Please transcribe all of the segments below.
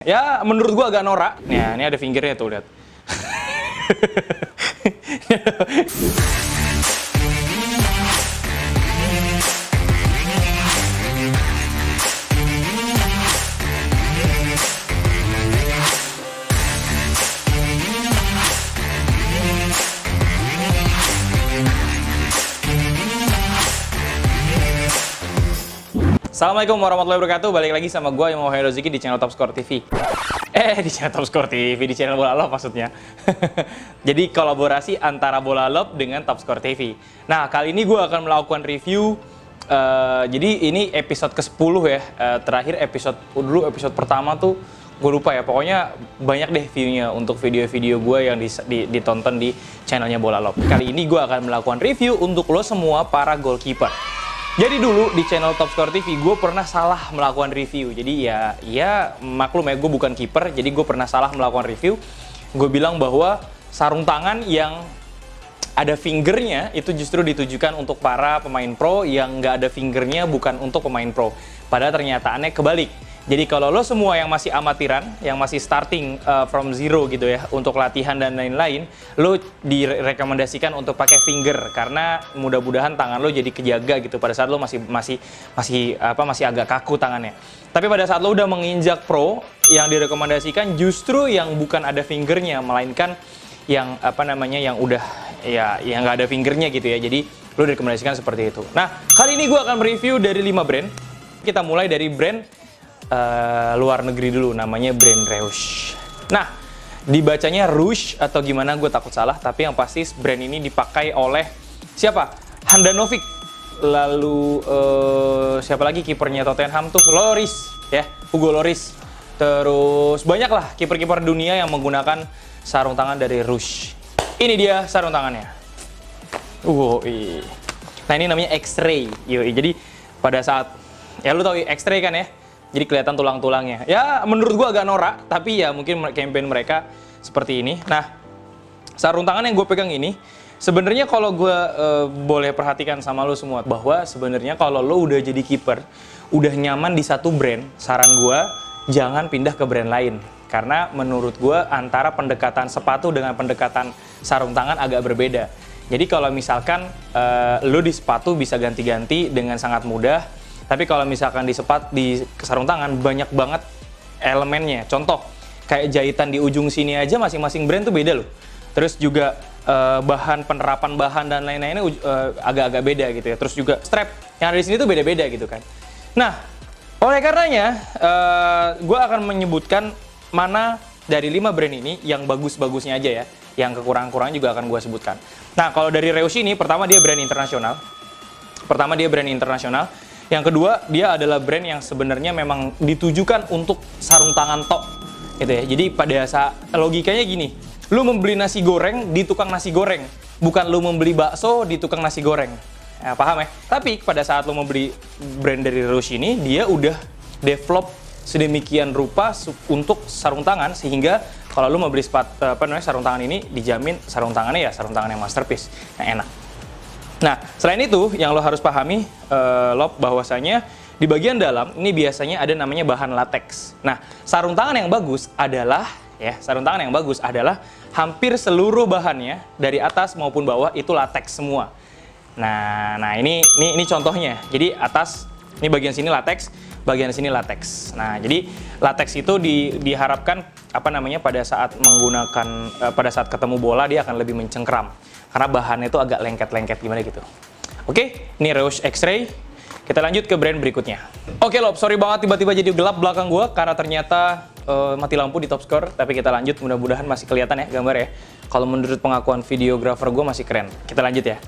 Ya, menurut gua agak norak. Nah, ini ada fingernya tuh, lihat. Assalamualaikum warahmatullahi wabarakatuh. Balik lagi sama gue Imam Wahyu Roziki di channel Top Score TV. Di channel Top Score TV, di channel Bola Love maksudnya. Jadi kolaborasi antara Bola Love dengan Top Score TV. Nah, kali ini gue akan melakukan review. Jadi ini episode ke-10 ya. Terakhir episode pertama tuh gue lupa ya. Pokoknya banyak deh view-nya untuk video-video gue yang ditonton di channelnya Bola Love. Kali ini gue akan melakukan review untuk lo semua para goalkeeper. Jadi dulu di channel Top Score TV gue pernah salah melakukan review. Jadi ya maklum ya, gue bukan kiper, jadi gue pernah salah melakukan review. Gue bilang bahwa sarung tangan yang ada fingernya itu justru ditujukan untuk para pemain pro, yang nggak ada fingernya bukan untuk pemain pro. Padahal ternyataannya kebalik. Jadi kalau lo semua yang masih amatiran, yang masih starting from zero gitu ya, untuk latihan dan lain-lain, lo direkomendasikan untuk pakai finger karena mudah-mudahan tangan lo jadi kejaga gitu pada saat lo masih agak kaku tangannya. Tapi pada saat lo udah menginjak pro, yang direkomendasikan justru yang bukan ada fingernya, melainkan yang yang udah yang nggak ada fingernya gitu ya. Jadi lo direkomendasikan seperti itu. Nah, kali ini gue akan mereview dari 5 brand. Kita mulai dari brand luar negeri dulu, namanya brand Rouge. Nah, dibacanya Rouge atau gimana gue takut salah, tapi yang pasti brand ini dipakai oleh siapa? Handanovic. Lalu siapa lagi kipernya Tottenham tuh? Lloris ya, Hugo Lloris. Terus banyak lah kiper-kiper dunia yang menggunakan sarung tangan dari Rouge. Ini dia sarung tangannya. Nah, ini namanya X-ray. Jadi pada saat lu tahu X-ray kan ya? Jadi kelihatan tulang-tulangnya. Ya, menurut gua agak norak, tapi ya mungkin campaign mereka seperti ini. Nah, sarung tangan yang gue pegang ini, sebenarnya kalau gue boleh perhatikan sama lo semua, bahwa sebenarnya kalau lo udah jadi kiper, udah nyaman di satu brand, saran gue jangan pindah ke brand lain. Karena menurut gue antara pendekatan sepatu dengan pendekatan sarung tangan agak berbeda. Jadi kalau misalkan lo di sepatu bisa ganti-ganti dengan sangat mudah. Tapi kalau misalkan di sarung tangan banyak banget elemennya. Contoh, kayak jahitan di ujung sini aja masing-masing brand tuh beda loh. Terus juga penerapan bahan dan lain-lainnya agak-agak beda gitu ya. Terus juga strap yang ada di sini tuh beda-beda gitu kan. Nah, oleh karenanya gue akan menyebutkan mana dari 5 brand ini yang bagus-bagusnya aja ya. Yang kekurangan-kurangnya juga akan gue sebutkan. Nah, kalau dari Rouge ini, pertama dia brand internasional. Yang kedua, dia adalah brand yang sebenarnya memang ditujukan untuk sarung tangan tok, gitu ya. Jadi pada saat logikanya gini, lu membeli nasi goreng di tukang nasi goreng, bukan lu membeli bakso di tukang nasi goreng. Ya, paham ya? Tapi pada saat lu membeli brand dari Rouge ini, dia udah develop sedemikian rupa untuk sarung tangan, sehingga kalau lu membeli sarung tangan ini, dijamin sarung tangannya ya sarung tangan yang masterpiece, yang enak. Nah, selain itu, yang lo harus pahami, bahwasanya di bagian dalam ini biasanya ada namanya bahan latex. Nah, sarung tangan yang bagus adalah hampir seluruh bahannya dari atas maupun bawah itu latex semua. Nah ini contohnya. Jadi atas ini bagian sini latex, bagian sini latex. Nah, jadi latex itu diharapkan pada saat pada saat ketemu bola dia akan lebih mencengkram. Karena bahannya itu agak lengket-lengket gimana gitu. Oke, ini Rouge X-Ray. Kita lanjut ke brand berikutnya. Oke Lob, sorry banget tiba-tiba jadi gelap belakang gua karena ternyata mati lampu di Top Score. Tapi kita lanjut, mudah-mudahan masih kelihatan ya gambar ya. Kalau menurut pengakuan videografer gua masih keren. Kita lanjut ya.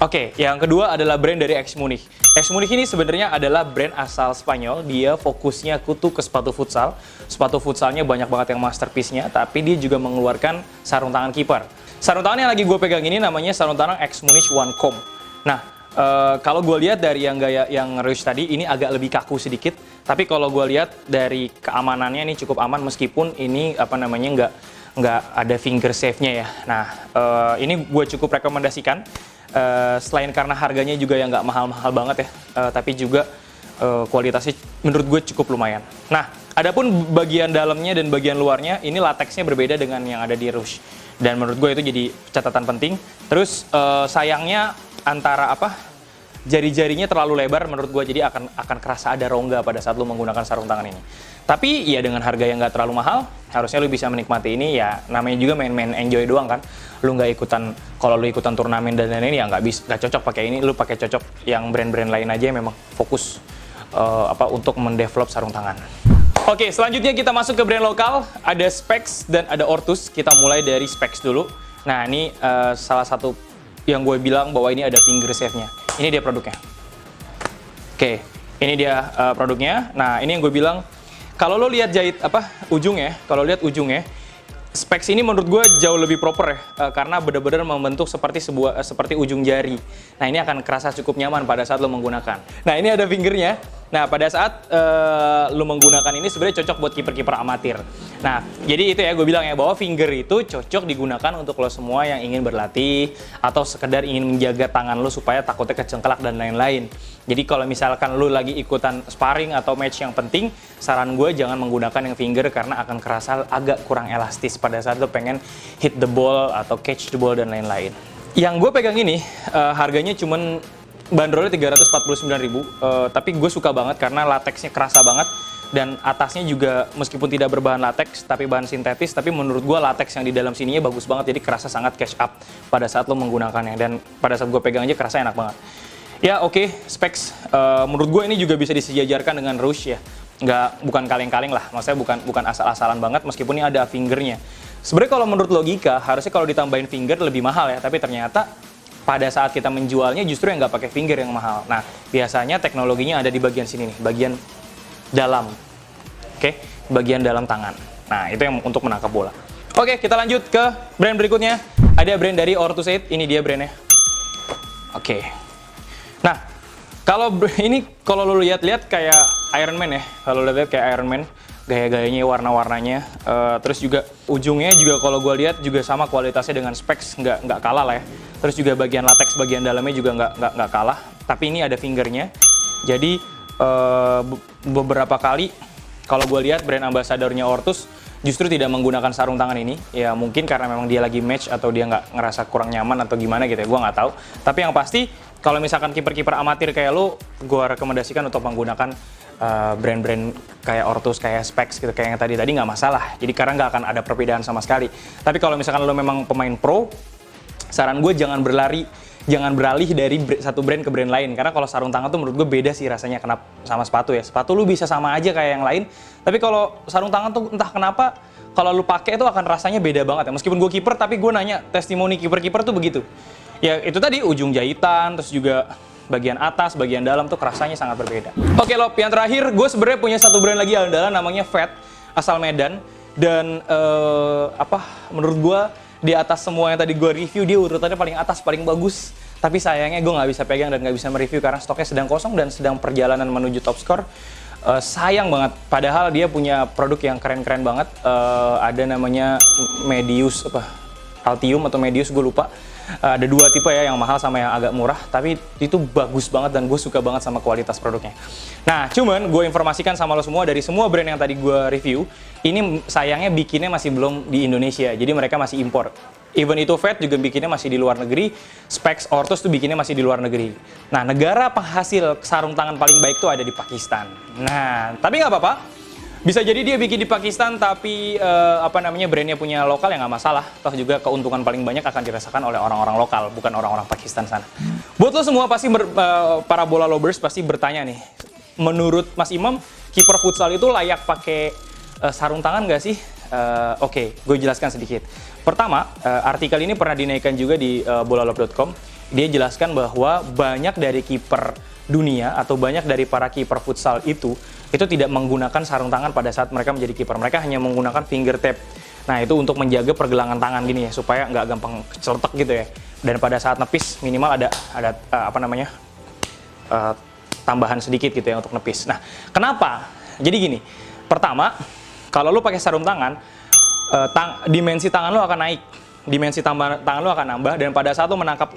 Oke, yang kedua adalah brand dari X Munich. X Munich ini sebenarnya adalah brand asal Spanyol. Dia fokusnya kutu ke sepatu futsal. Sepatu futsalnya banyak banget yang masterpiece-nya, tapi dia juga mengeluarkan sarung tangan kiper. Sarung tangan yang lagi gue pegang ini namanya sarung tangan X Munich One Com. Nah, kalau gue lihat dari yang gaya yang Rouge tadi, ini agak lebih kaku sedikit. Tapi kalau gue lihat dari keamanannya ini cukup aman, meskipun ini nggak ada finger safe-nya ya. Nah, ini gue cukup rekomendasikan. Selain karena harganya juga yang nggak mahal-mahal banget ya, tapi juga kualitasnya menurut gue cukup lumayan. Nah, Adapun bagian dalamnya dan bagian luarnya, ini lateksnya berbeda dengan yang ada di Rush. Dan menurut gue itu jadi catatan penting. Terus sayangnya antara jari-jarinya terlalu lebar menurut gue, jadi akan kerasa ada rongga pada saat lu menggunakan sarung tangan ini. Tapi ya dengan harga yang nggak terlalu mahal, harusnya lu bisa menikmati ini. Ya namanya juga main-main enjoy doang kan. Lu nggak ikutan, kalau lu ikutan turnamen dan lain-lain ya nggak cocok pakai ini. Lu pakai cocok yang brand-brand lain aja yang memang fokus untuk mendevelop sarung tangan. Oke, selanjutnya kita masuk ke brand lokal. Ada Specs dan ada Ortus. Kita mulai dari Specs dulu. Nah ini salah satu yang gue bilang bahwa ini ada finger safe-nya. Ini dia produknya. Oke, ini dia produknya. Nah, ini yang gue bilang, kalau lo lihat ujungnya, Specs ini menurut gue jauh lebih proper ya, karena benar-benar membentuk seperti ujung jari. Nah, ini akan kerasa cukup nyaman pada saat lo menggunakan. Nah, ini ada fingernya. Nah, pada saat lo menggunakan ini sebenarnya cocok buat kiper-kiper amatir. Nah, jadi itu ya gue bilang ya, bahwa finger itu cocok digunakan untuk lo semua yang ingin berlatih atau sekedar ingin menjaga tangan lo supaya takutnya kecengklak dan lain-lain. Jadi kalau misalkan lo lagi ikutan sparring atau match yang penting, saran gue jangan menggunakan yang finger karena akan kerasa agak kurang elastis pada saat lo pengen hit the ball atau catch the ball dan lain-lain. Yang gue pegang ini harganya cuman bandrolnya 349.000, tapi gue suka banget karena lateksnya kerasa banget. Dan atasnya juga meskipun tidak berbahan lateks tapi bahan sintetis, tapi menurut gue lateks yang di dalam sininya bagus banget, jadi kerasa sangat catch up pada saat lo menggunakannya. Dan pada saat gue pegang aja kerasa enak banget. Ya oke, Specs menurut gue ini juga bisa disejajarkan dengan Rush ya. Bukan kaleng-kaleng lah, maksudnya bukan asal-asalan banget meskipun ini ada fingernya. Sebenarnya kalau menurut logika harusnya kalau ditambahin finger lebih mahal ya, tapi ternyata pada saat kita menjualnya justru yang nggak pakai finger yang mahal. Nah biasanya teknologinya ada di bagian sini nih, bagian dalam, bagian dalam tangan. Nah itu yang untuk menangkap bola. Oke, kita lanjut ke brand berikutnya. Ada brand dari Ortus 8, ini dia brandnya. Oke. Nah, kalau lo lihat-lihat kayak Iron Man ya. Kalau lihat kayak Iron Man, gaya-gayanya, warna-warnanya, terus juga ujungnya juga kalau gue lihat juga sama kualitasnya dengan Specs, nggak kalah lah ya. Terus juga bagian latex bagian dalamnya juga nggak kalah. Tapi ini ada fingernya. Jadi beberapa kali kalau gue lihat brand ambasadornya Ortus justru tidak menggunakan sarung tangan ini. Ya mungkin karena memang dia lagi match atau dia nggak ngerasa kurang nyaman atau gimana gitu ya, gue nggak tahu. Tapi yang pasti kalau misalkan kiper-kiper amatir kayak lo, gue rekomendasikan untuk menggunakan brand-brand kayak Ortus, kayak Specs gitu, kayak yang tadi nggak masalah. Jadi karena nggak akan ada perbedaan sama sekali. Tapi kalau misalkan lo memang pemain pro, saran gue jangan beralih dari satu brand ke brand lain. Karena kalau sarung tangan tuh menurut gue beda sih rasanya sama sepatu ya. Sepatu lu bisa sama aja kayak yang lain, tapi kalau sarung tangan tuh entah kenapa kalau lu pakai itu akan rasanya beda banget ya. Meskipun gue kiper, tapi gue nanya testimoni kiper-kiper tuh begitu. Ya itu tadi ujung jahitan, terus juga bagian atas, bagian dalam tuh rasanya sangat berbeda. Oke Lop, yang terakhir gue sebenarnya punya satu brand lagi andalan namanya Fat, asal Medan. Dan menurut gue di atas semua yang tadi gue review, dia urutannya paling atas, paling bagus. Tapi sayangnya gue nggak bisa pegang dan nggak bisa mereview karena stoknya sedang kosong dan sedang perjalanan menuju top score. Sayang banget, padahal dia punya produk yang keren-keren banget. Ada namanya Medius, Altium atau Medius, gue lupa. Ada dua tipe ya, yang mahal sama yang agak murah, tapi itu bagus banget dan gue suka banget sama kualitas produknya. Nah, cuman gue informasikan sama lo semua, dari semua brand yang tadi gue review, ini sayangnya bikinnya masih belum di Indonesia, jadi mereka masih impor. Even itu Fat juga bikinnya masih di luar negeri, Specs, Ortus tuh bikinnya masih di luar negeri. Nah, negara penghasil sarung tangan paling baik tuh ada di Pakistan. Nah, tapi nggak apa-apa. Bisa jadi dia bikin di Pakistan, tapi brandnya punya lokal ya nggak masalah. Toh juga keuntungan paling banyak akan dirasakan oleh orang-orang lokal, bukan orang-orang Pakistan sana. Buat lo semua pasti para bola lovers pasti bertanya nih, menurut Mas Imam, kiper futsal itu layak pakai sarung tangan nggak sih? Oke, gue jelaskan sedikit. Pertama, artikel ini pernah dinaikkan juga di bolalove.com. Dia jelaskan bahwa banyak dari kiper dunia atau banyak dari para kiper futsal itu tidak menggunakan sarung tangan pada saat mereka menjadi kiper. Mereka hanya menggunakan finger tape. Nah, itu untuk menjaga pergelangan tangan gini ya, supaya nggak gampang celetek gitu ya. Dan pada saat nepis minimal ada tambahan sedikit gitu ya untuk nepis. Nah, kenapa? Jadi gini, pertama, kalau lu pakai sarung tangan, dimensi tangan lu akan naik. Dimensi tangan lu akan nambah, dan pada saat lu menangkap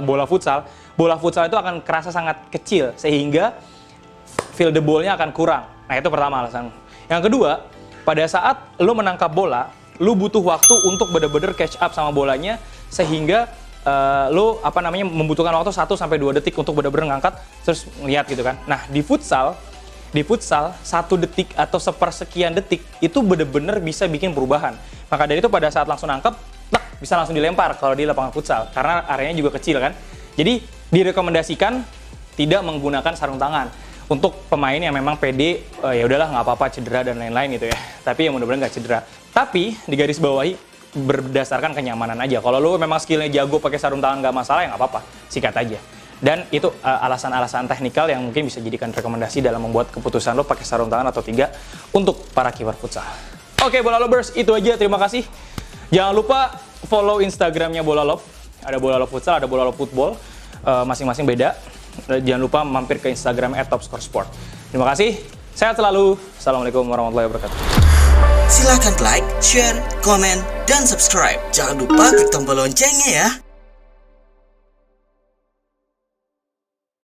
bola futsal itu akan kerasa sangat kecil, sehingga feel the ball-nya akan kurang. Nah, itu pertama alasan. Yang kedua, pada saat lo menangkap bola, lo butuh waktu untuk bener-bener catch up sama bolanya, sehingga lo membutuhkan waktu 1-2 detik untuk bener-bener ngangkat terus ngeliat gitu kan. Nah, di futsal 1 detik atau sepersekian detik itu bener-bener bisa bikin perubahan. Maka dari itu pada saat langsung nangkep, bisa langsung dilempar kalau di lapangan futsal karena areanya juga kecil kan. Jadi direkomendasikan tidak menggunakan sarung tangan untuk pemain yang memang pede, ya udahlah nggak apa-apa cedera dan lain-lain gitu ya. Tapi yang mudah-mudahan nggak cedera. Tapi di garis bawahi berdasarkan kenyamanan aja. Kalau lo memang skillnya jago pakai sarung tangan nggak masalah, ya nggak apa-apa, sikat aja. Dan itu alasan-alasan teknikal yang mungkin bisa jadikan rekomendasi dalam membuat keputusan lo pakai sarung tangan atau tidak untuk para kiper futsal. Oke, Bola Lovers, itu aja. Terima kasih. Jangan lupa follow Instagramnya Bola Love. Ada Bola Love Futsal, ada Bola Love Football. Masing-masing beda. Jangan lupa mampir ke Instagram @topscoresport. Terima kasih. Sehat selalu. Assalamualaikum warahmatullahi wabarakatuh. Silahkan like, share, komen, dan subscribe. Jangan lupa klik tombol loncengnya ya.